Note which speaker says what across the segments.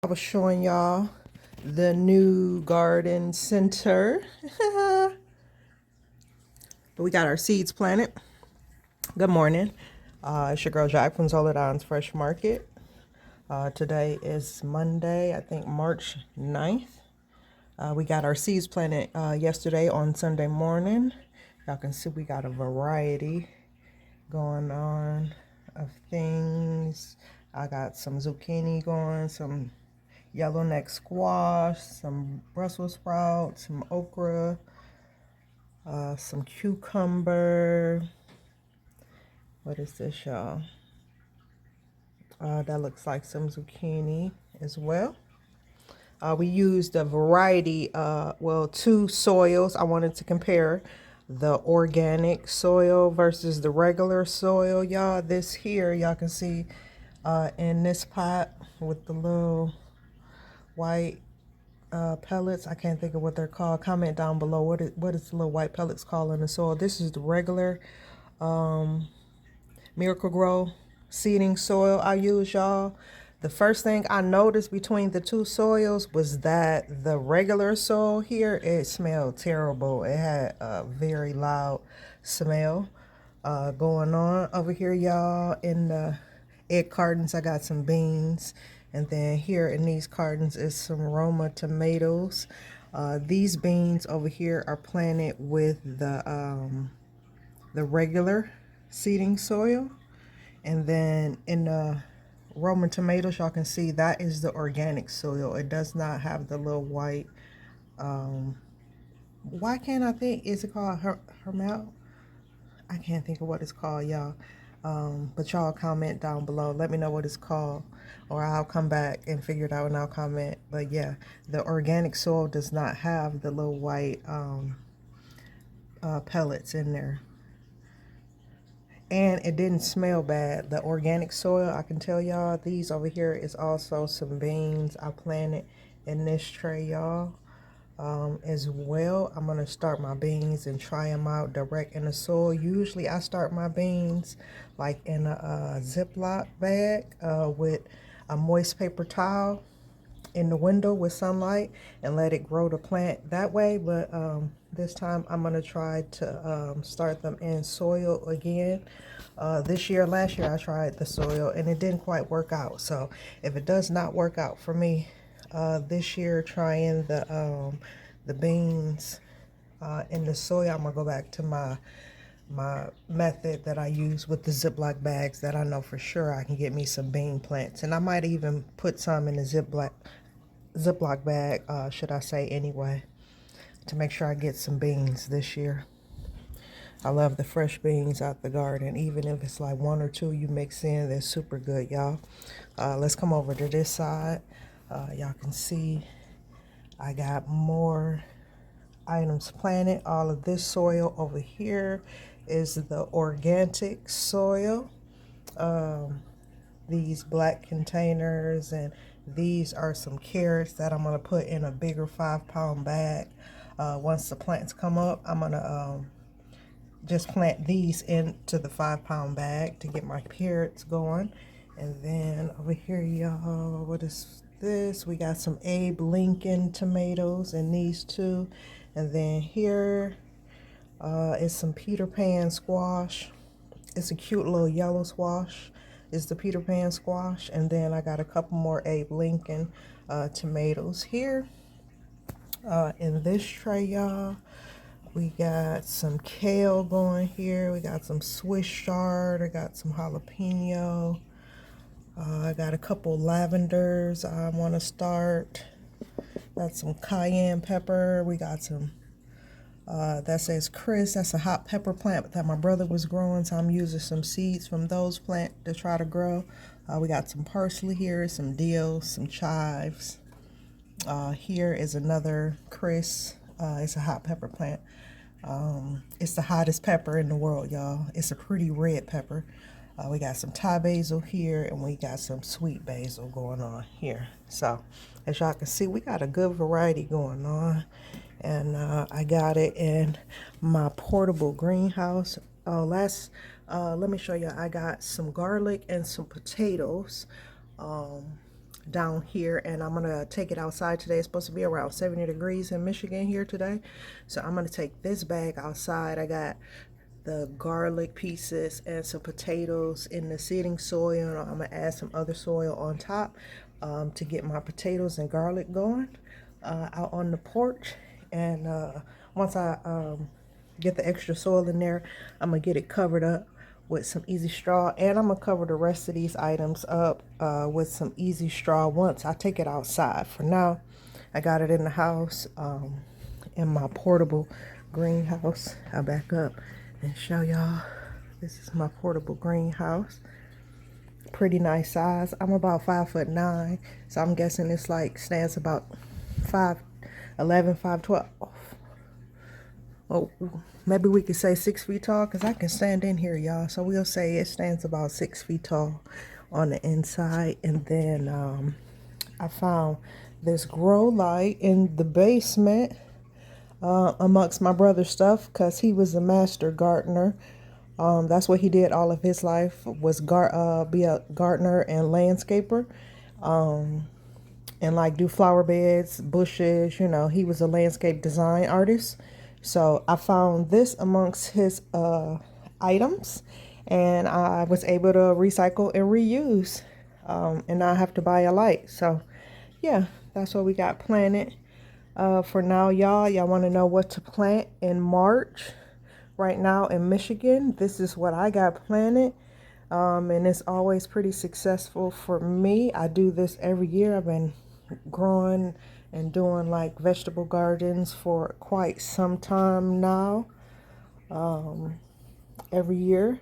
Speaker 1: I was showing y'all the new garden center. We got our seeds planted. Good morning. It's your girl Jack from Zoladon's Fresh Market. Today is Monday, I think March 9th. We got our seeds planted yesterday on Sunday morning. Y'all can see we got a variety going on of things. I got some zucchini going, some yellow neck squash, some Brussels sprouts, some okra, some cucumber. What is this, y'all? That looks like some zucchini as well. We used a variety, two soils. I wanted to compare the organic soil versus the regular soil, y'all. This here, y'all can see in this pot with the little white pellets. I can't think of what they're called. Comment down below what is the little white pellets called in the soil. This is the regular Miracle Grow seeding soil I use, y'all. The first thing I noticed between the two soils was that the regular soil here, it smelled terrible. It had a very loud smell going on over here, y'all. In the egg cartons, I got some beans. And then here in these cartons is some Roma tomatoes. These beans over here are planted with the regular seeding soil. And then in the Roman tomatoes, y'all can see that is the organic soil. It does not have the little white, why can't I think, is it called hermel? I can't think of what it's called, y'all. But y'all comment down below. Let me know what it's called, or I'll come back and figure it out and I'll comment. But yeah, the organic soil does not have the little white pellets in there. And it didn't smell bad. The organic soil, I can tell y'all, these over here is also some beans I planted in this tray, y'all. As well, I'm going to start my beans and try them out direct in the soil. Usually I start my beans like in a Ziploc bag with a moist paper towel in the window with sunlight and let it grow the plant that way. But this time I'm going to try to start them in soil again. Last year I tried the soil and it didn't quite work out. So if it does not work out for me this year trying the beans in the soil, I'm gonna go back to my method that I use with the Ziploc bags that I know for sure I can get me some bean plants. And I might even put some in the Ziploc bag, should I say anyway, to make sure I get some beans this year. I love the fresh beans out the garden. Even if it's like one or two you mix in, they're super good, y'all. Let's come over to this side. Y'all can see I got more items planted. All of this soil over here is the organic soil. These black containers, and these are some carrots that I'm going to put in a bigger 5-pound bag. Once the plants come up, I'm going to just plant these into the 5-pound bag to get my carrots going. And then over here, y'all, what is this? We got some Abe Lincoln tomatoes in these two. And then here is some Peter Pan squash. It's a cute little yellow squash. It's the Peter Pan squash. And then I got a couple more Abe Lincoln tomatoes here. In this tray, y'all, we got some kale going here. We got some Swiss chard. I got some jalapeno. I got a couple lavenders I want to start. Got some cayenne pepper. We got some, that says Chris. That's a hot pepper plant that my brother was growing. So I'm using some seeds from those plants to try to grow. We got some parsley here, some dill, some chives. Here is another Chris. It's a hot pepper plant. It's the hottest pepper in the world, y'all. It's a pretty red pepper. We got some Thai basil here, and we got some sweet basil going on here. So, as y'all can see, we got a good variety going on. And I got it in my portable greenhouse. Let me show you. I got some garlic and some potatoes. down here, and I'm gonna take it outside today. It's supposed to be around 70 degrees in Michigan here today, so I'm gonna take this bag outside. I got the garlic pieces and some potatoes in the seeding soil, and I'm gonna add some other soil on top to get my potatoes and garlic going out on the porch. And once I get the extra soil in there, I'm gonna get it covered up with some easy straw, and I'm gonna cover the rest of these items up with some easy straw once I take it outside. For now, I got it in the house in my portable greenhouse. I'll back up and show y'all. This is my portable greenhouse. Pretty nice size. I'm about 5'9", so I'm guessing it's like stands about 5'11", 5'12". Oh, maybe we could say 6 feet tall, because I can stand in here, y'all. So we'll say it stands about 6 feet tall on the inside. And then I found this grow light in the basement amongst my brother's stuff, because he was a master gardener. That's what he did all of his life, was be a gardener and landscaper, and like do flower beds, bushes. You know, he was a landscape design artist. So I found this amongst his items, and I was able to recycle and reuse, and not have to buy a light. So yeah, that's what we got planted for now, y'all. Y'all want to know what to plant in March? Right now in Michigan, this is what I got planted, and it's always pretty successful for me. I do this every year. I've been growing and doing like vegetable gardens for quite some time now, every year,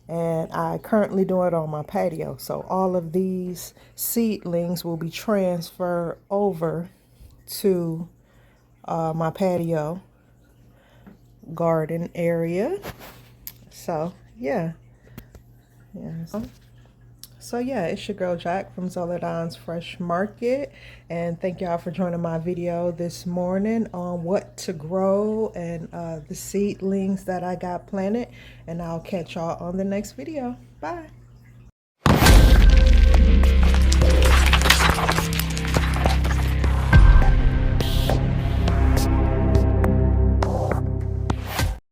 Speaker 1: and I currently do it on my patio. So all of these seedlings will be transferred over to my patio garden area. So yeah. So yeah, it's your girl Jack from Zoladon's Fresh Market, and thank y'all for joining my video this morning on what to grow and the seedlings that I got planted, and I'll catch y'all on the next video. Bye.